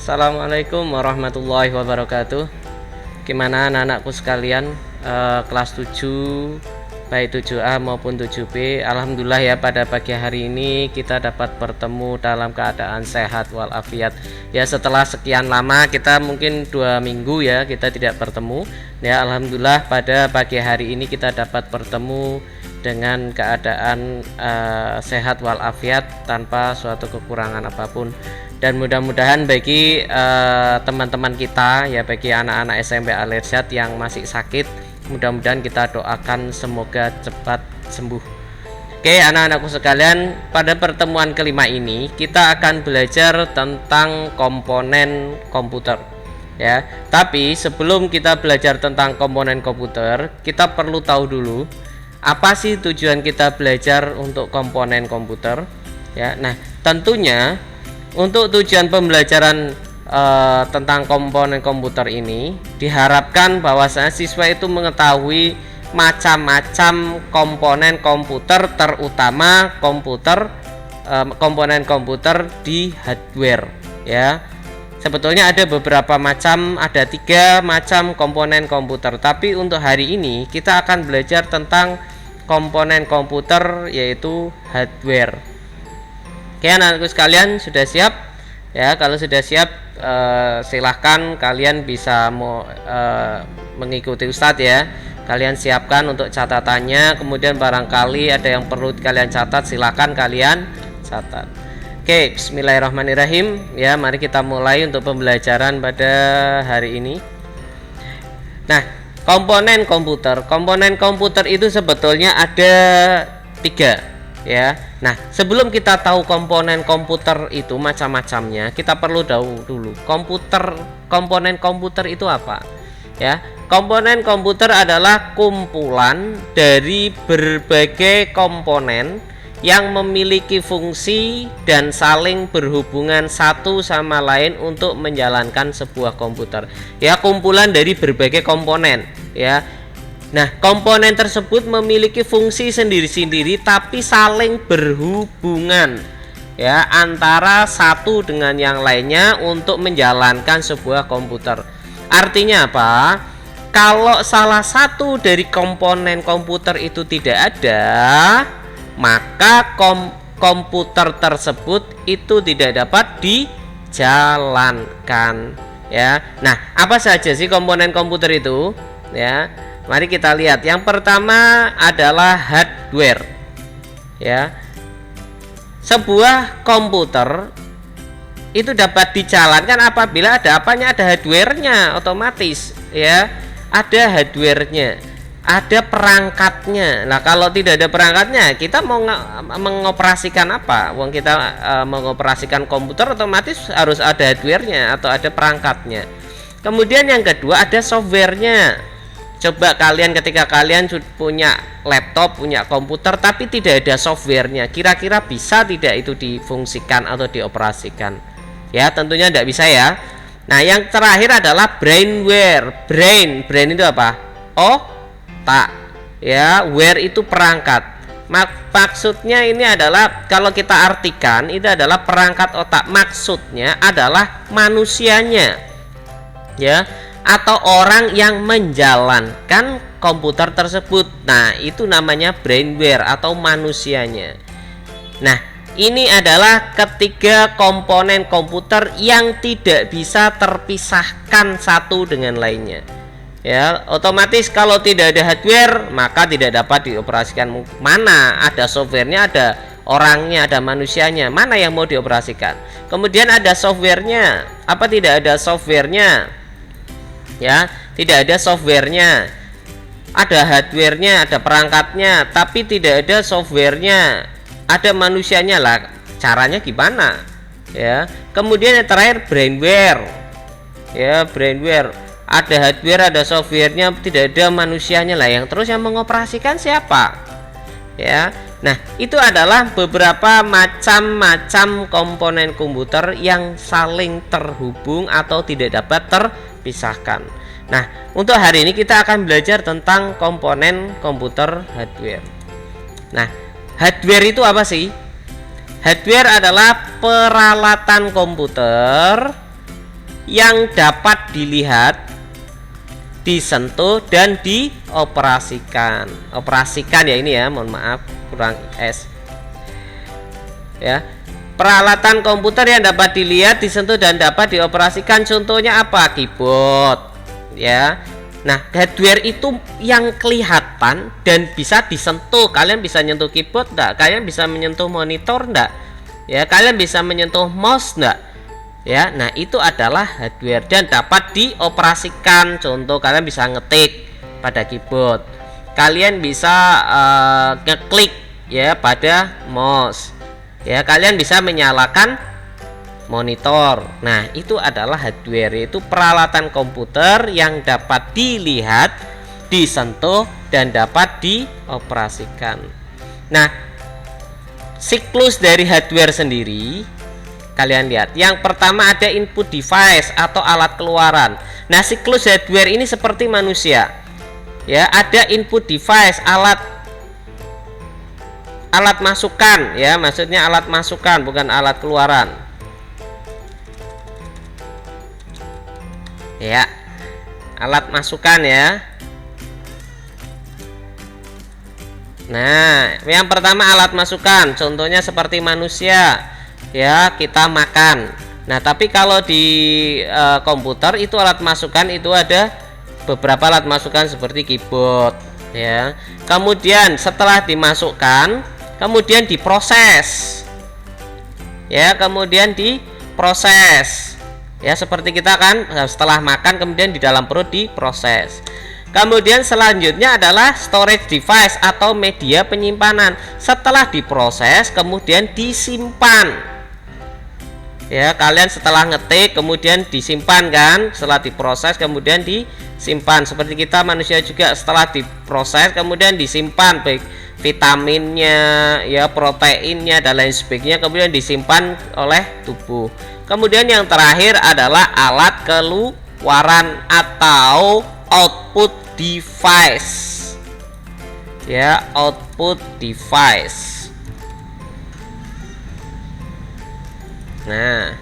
Assalamualaikum warahmatullahi wabarakatuh. Gimana anak-anakku sekalian, kelas 7 baik 7A maupun 7B. Alhamdulillah ya, pada pagi hari ini kita dapat bertemu dalam keadaan sehat walafiat. Ya, setelah sekian lama, kita mungkin 2 minggu ya kita tidak bertemu. Ya, alhamdulillah pada pagi hari ini kita dapat bertemu dengan keadaan sehat walafiat tanpa suatu kekurangan apapun. Dan mudah-mudahan bagi teman-teman kita ya, bagi anak-anak SMP Al-Irsyad yang masih sakit, mudah-mudahan kita doakan semoga cepat sembuh. Oke anak-anakku sekalian, pada pertemuan kelima ini kita akan belajar tentang komponen komputer ya. Tapi sebelum kita belajar tentang komponen komputer, kita perlu tahu dulu apa sih tujuan kita belajar untuk komponen komputer ya. Nah, tentunya untuk tujuan pembelajaran tentang komponen komputer ini diharapkan bahwasanya siswa itu mengetahui macam-macam komponen komputer, terutama komponen komputer di hardware ya. Sebetulnya ada beberapa macam, ada 3 macam komponen komputer, tapi untuk hari ini kita akan belajar tentang komponen komputer yaitu hardware. Oke anak-anakku sekalian, sudah siap? Ya, kalau sudah siap silahkan kalian bisa mengikuti Ustadz ya. Kalian siapkan untuk catatannya, kemudian barangkali ada yang perlu kalian catat, silahkan kalian catat. Oke, bismillahirrahmanirrahim ya, mari kita mulai untuk pembelajaran pada hari ini. Nah, komponen komputer itu sebetulnya ada 3 ya. Nah, sebelum kita tahu komponen komputer itu macam-macamnya, kita perlu tahu dulu komponen komputer itu apa ya. Komponen komputer adalah kumpulan dari berbagai komponen yang memiliki fungsi dan saling berhubungan satu sama lain untuk menjalankan sebuah komputer ya. Kumpulan dari berbagai komponen ya. Nah, komponen tersebut memiliki fungsi sendiri-sendiri tapi saling berhubungan ya antara satu dengan yang lainnya untuk menjalankan sebuah komputer. Artinya apa? Kalau salah satu dari komponen komputer itu tidak ada, maka komputer tersebut itu tidak dapat dijalankan ya. Nah, apa saja sih komponen komputer itu ya? Mari kita lihat. Yang pertama adalah hardware ya. Sebuah komputer itu dapat dijalankan apabila ada apanya? Ada hardware-nya otomatis ya. Ada hardware-nya, ada perangkatnya. Nah, kalau tidak ada perangkatnya, kita mau mengoperasikan apa? Wong kita mengoperasikan komputer otomatis harus ada hardware-nya atau ada perangkatnya. Kemudian yang kedua ada software-nya. Coba kalian ketika kalian punya laptop, punya komputer tapi tidak ada software-nya, kira-kira bisa tidak itu difungsikan atau dioperasikan? Ya, tentunya tidak bisa ya. Nah, yang terakhir adalah brainware. Brain itu apa? Otak ya. Ware itu perangkat. Maksudnya ini adalah, kalau kita artikan, itu adalah perangkat otak. Maksudnya adalah manusianya ya, atau orang yang menjalankan komputer tersebut. Nah, itu namanya brainware atau manusianya. Nah, ini adalah ketiga komponen komputer yang tidak bisa terpisahkan satu dengan lainnya ya. Otomatis kalau tidak ada hardware maka tidak dapat dioperasikan. Mana ada softwarenya, ada orangnya, ada manusianya, mana yang mau dioperasikan? Kemudian ada softwarenya, apa tidak ada softwarenya ya? Tidak ada softwarenya. Ada hardwarenya, ada perangkatnya, tapi tidak ada softwarenya. Ada manusianya lah, caranya gimana ya. Kemudian yang terakhir brainware ya. Brainware ada hardware, ada softwarenya, tidak ada manusianya lah. Yang terus yang mengoperasikan siapa ya. Nah, itu adalah beberapa macam-macam komponen komputer yang saling terhubung atau tidak dapat terpisahkan. Nah, untuk hari ini kita akan belajar tentang komponen komputer hardware. Nah, hardware itu apa sih? Hardware adalah peralatan komputer yang dapat dilihat, disentuh, dan dioperasikan. Operasikan ya ini ya, mohon maaf kurang S ya. Peralatan komputer yang dapat dilihat, disentuh, dan dapat dioperasikan, contohnya apa? Keyboard ya. Nah, hardware itu yang kelihatan dan bisa disentuh. Kalian bisa menyentuh keyboard enggak? Kalian bisa menyentuh monitor enggak? Ya, kalian bisa menyentuh mouse enggak? Ya, nah itu adalah hardware dan dapat dioperasikan. Contoh, kalian bisa ngetik pada keyboard. Kalian bisa ngeklik ya pada mouse. Ya, kalian bisa menyalakan monitor. Nah, itu adalah hardware, yaitu peralatan komputer yang dapat dilihat, disentuh, dan dapat dioperasikan. Nah, siklus dari hardware sendiri kalian lihat. Yang pertama ada input device atau alat keluaran. Nah, siklus hardware ini seperti manusia. Ya, ada input device, alat masukan ya, maksudnya alat masukan bukan alat keluaran. Ya, alat masukan ya. Nah, yang pertama alat masukan, contohnya seperti manusia ya, kita makan. Nah, tapi kalau di komputer itu alat masukan itu ada beberapa alat masukan seperti keyboard ya. Kemudian setelah dimasukkan, kemudian diproses ya, kemudian diproses. Ya, seperti kita kan setelah makan kemudian di dalam perut diproses. Kemudian selanjutnya adalah storage device atau media penyimpanan. Setelah diproses kemudian disimpan. Ya, kalian setelah ngetik kemudian disimpan kan, setelah diproses kemudian disimpan. Seperti kita manusia juga setelah diproses kemudian disimpan, baik vitaminnya ya, proteinnya dan lain sebagainya, kemudian disimpan oleh tubuh. Kemudian yang terakhir adalah alat keluaran atau output device ya, output device. Nah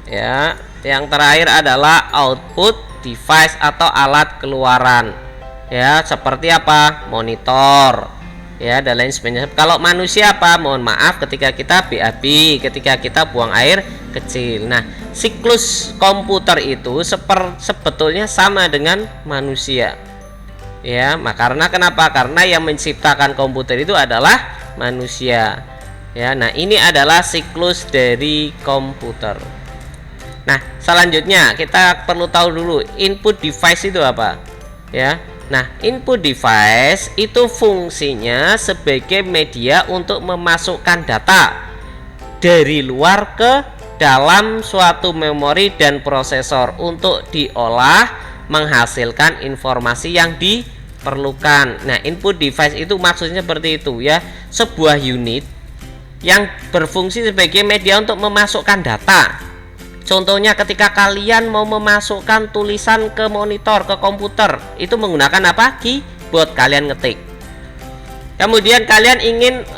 ya, yang terakhir adalah output device atau alat keluaran ya, seperti apa? Monitor ya dan lain sebagainya. Kalau manusia apa? Mohon maaf, ketika kita BAB, ketika kita buang air kecil. Nah, siklus komputer itu sebetulnya sama dengan manusia ya. Karena kenapa? Karena yang menciptakan komputer itu adalah manusia ya. Nah, ini adalah siklus dari komputer. Nah, selanjutnya kita perlu tahu dulu input device itu apa ya. Nah, input device itu fungsinya sebagai media untuk memasukkan data dari luar ke dalam suatu memori dan prosesor untuk diolah menghasilkan informasi yang diperlukan. Nah, input device itu maksudnya seperti itu ya, sebuah unit yang berfungsi sebagai media untuk memasukkan data. Contohnya ketika kalian mau memasukkan tulisan ke monitor, ke komputer, itu menggunakan apa? Keyboard, kalian ngetik. Kemudian kalian ingin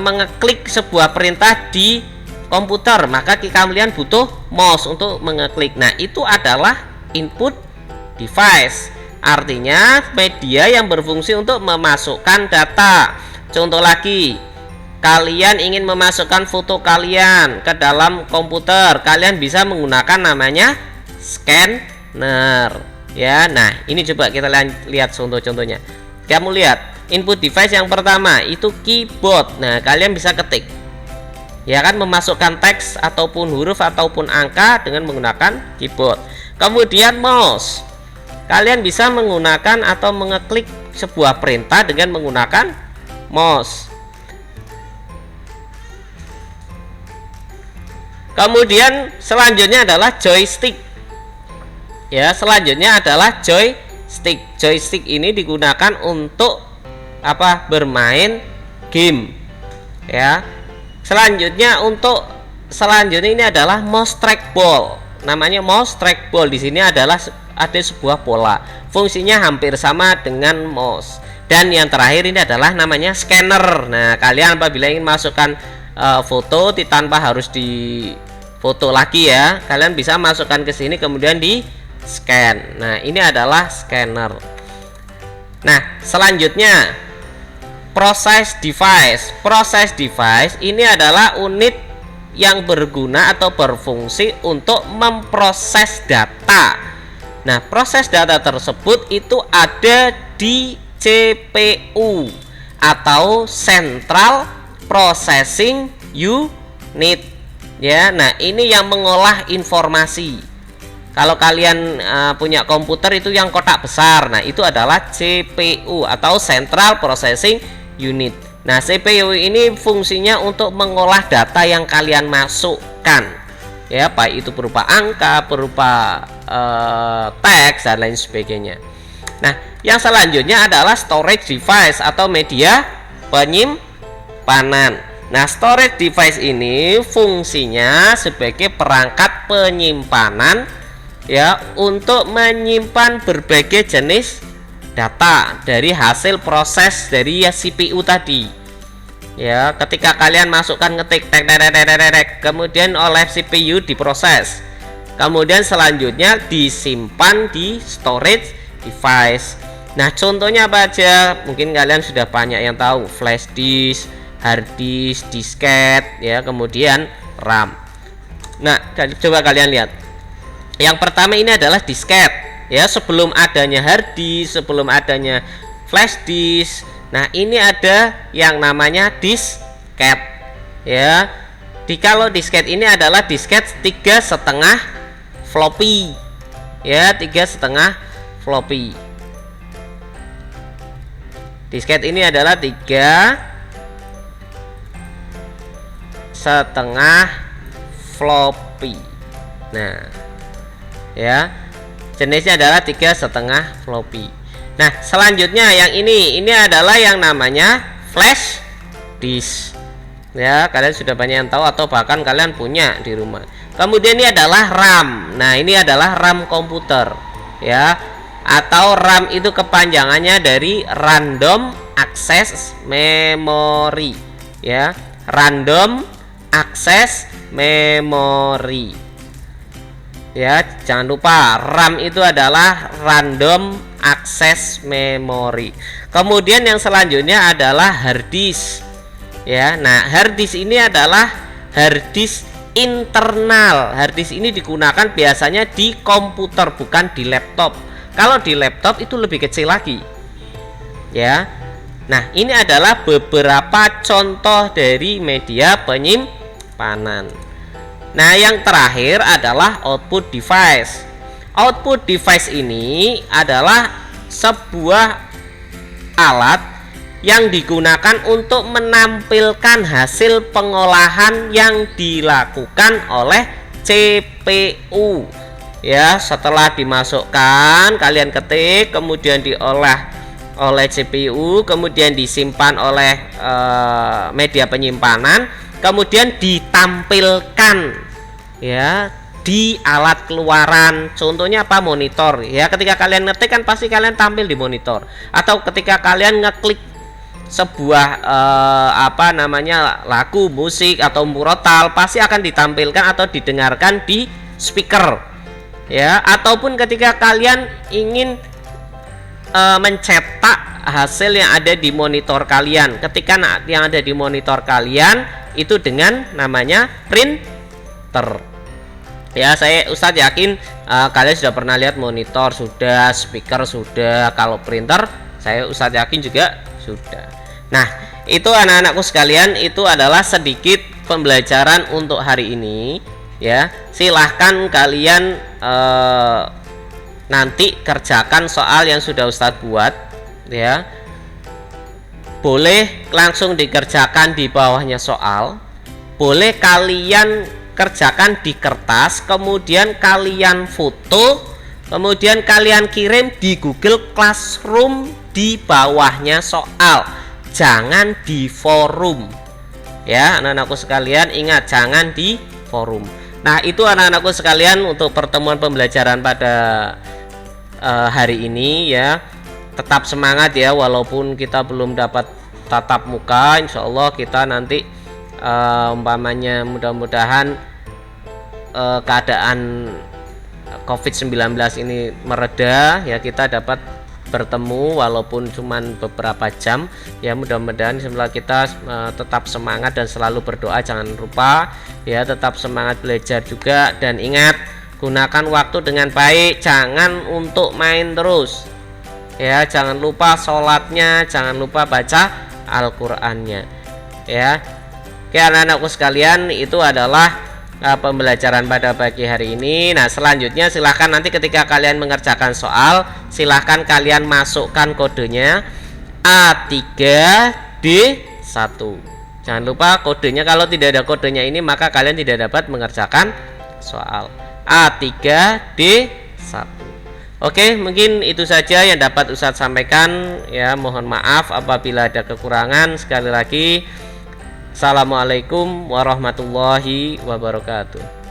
mengeklik sebuah perintah di komputer, maka kalian butuh mouse untuk mengeklik. Nah, itu adalah input device. Artinya media yang berfungsi untuk memasukkan data. Contoh lagi, kalian ingin memasukkan foto kalian ke dalam komputer, kalian bisa menggunakan namanya scanner ya. Nah, ini coba kita lihat contoh-contohnya. Kamu lihat input device yang pertama itu keyboard. Nah, kalian bisa ketik ya kan, memasukkan teks ataupun huruf ataupun angka dengan menggunakan keyboard. Kemudian mouse, kalian bisa menggunakan atau mengeklik sebuah perintah dengan menggunakan mouse. Kemudian selanjutnya adalah joystick ya, selanjutnya adalah joystick. Joystick ini digunakan untuk apa? Bermain game ya. Selanjutnya ini adalah mouse trackball. Namanya mouse trackball. Di sini adalah ada sebuah bola, fungsinya hampir sama dengan mouse. Dan yang terakhir ini adalah namanya scanner. Nah, kalian apabila ingin masukkan foto tanpa harus di foto lagi ya, kalian bisa masukkan ke sini kemudian di scan. Nah, ini adalah scanner. Nah, selanjutnya process device. Process device ini adalah unit yang berguna atau berfungsi untuk memproses data. Nah, proses data tersebut itu ada di CPU atau Central Processing Unit ya. Nah, ini yang mengolah informasi. Kalau kalian punya komputer itu yang kotak besar, nah itu adalah CPU atau Central Processing Unit. Nah, CPU ini fungsinya untuk mengolah data yang kalian masukkan ya, baik itu berupa angka, berupa teks dan lain sebagainya. Nah, yang selanjutnya adalah storage device atau media penyimpanan. Nah, storage device ini fungsinya sebagai perangkat penyimpanan ya, untuk menyimpan berbagai jenis data dari hasil proses dari CPU tadi ya. Ketika kalian masukkan ngetik kemudian oleh CPU diproses, kemudian selanjutnya disimpan di storage device. Nah, contohnya apa aja? Mungkin kalian sudah banyak yang tahu, flash disk, hard disk, disket ya, kemudian RAM. Nah, coba kalian lihat. Yang pertama ini adalah disket ya, sebelum adanya hard disk, sebelum adanya flash disk. Nah, ini ada yang namanya disket ya. Kalau disket ini adalah disket 3,5 floppy ya, 3,5 floppy. Disket ini adalah 3,5 floppy. Nah ya, jenisnya adalah 3,5 floppy. Nah, selanjutnya yang ini adalah yang namanya flash disk ya. Kalian sudah banyak yang tahu atau bahkan kalian punya di rumah. Kemudian ini adalah RAM. Nah, ini adalah RAM komputer ya, atau RAM itu kepanjangannya dari Random Access Memory ya, Random Access Memory ya. Jangan lupa RAM itu adalah Random Access Memory. Kemudian yang selanjutnya adalah hard disk ya. Nah, hard disk ini adalah hard disk internal. Hard disk ini digunakan biasanya di komputer, bukan di laptop. Kalau di laptop itu lebih kecil lagi ya. Nah, ini adalah beberapa contoh dari media penyimpanan. Nah, yang terakhir adalah output device. Output device ini adalah sebuah alat yang digunakan untuk menampilkan hasil pengolahan yang dilakukan oleh CPU ya. Setelah dimasukkan, kalian ketik, kemudian diolah oleh CPU, kemudian disimpan oleh media penyimpanan, kemudian ditampilkan ya di alat keluaran. Contohnya apa? Monitor ya. Ketika kalian ngetik kan pasti kalian tampil di monitor, atau ketika kalian ngeklik sebuah lagu, musik atau murotal, pasti akan ditampilkan atau didengarkan di speaker ya. Ataupun ketika kalian ingin mencetak hasil yang ada di monitor kalian, ketika yang ada di monitor kalian itu dengan namanya printer ya. Ustadz yakin kalian sudah pernah lihat monitor sudah, speaker sudah, kalau printer Ustadz yakin juga sudah. Nah, itu anak-anakku sekalian, itu adalah sedikit pembelajaran untuk hari ini ya. Silahkan kalian nanti kerjakan soal yang sudah Ustadz buat ya. Boleh langsung dikerjakan di bawahnya soal, boleh kalian kerjakan di kertas, kemudian kalian foto, kemudian kalian kirim di Google Classroom di bawahnya soal, jangan di forum ya anak-anakku sekalian. Ingat, jangan di forum. Nah, itu anak-anakku sekalian untuk pertemuan pembelajaran pada hari ini ya. Tetap semangat ya, walaupun kita belum dapat tatap muka, insya Allah kita nanti umpamanya mudah-mudahan keadaan COVID-19 ini mereda, ya kita dapat bertemu walaupun cuman beberapa jam. Ya mudah-mudahan setelah kita tetap semangat dan selalu berdoa, jangan lupa ya, tetap semangat belajar juga, dan ingat, gunakan waktu dengan baik, jangan untuk main terus ya, jangan lupa sholatnya, jangan lupa baca Al-Qur'annya ya. Oke anak-anakku sekalian, itu adalah pembelajaran pada pagi hari ini. Nah selanjutnya silahkan nanti ketika kalian mengerjakan soal, silahkan kalian masukkan kodenya A3D1. Jangan lupa kodenya, kalau tidak ada kodenya ini maka kalian tidak dapat mengerjakan soal. A3D1. Oke, mungkin itu saja yang dapat Ustadz sampaikan ya. Mohon maaf apabila ada kekurangan. Sekali lagi, Assalamualaikum warahmatullahi wabarakatuh.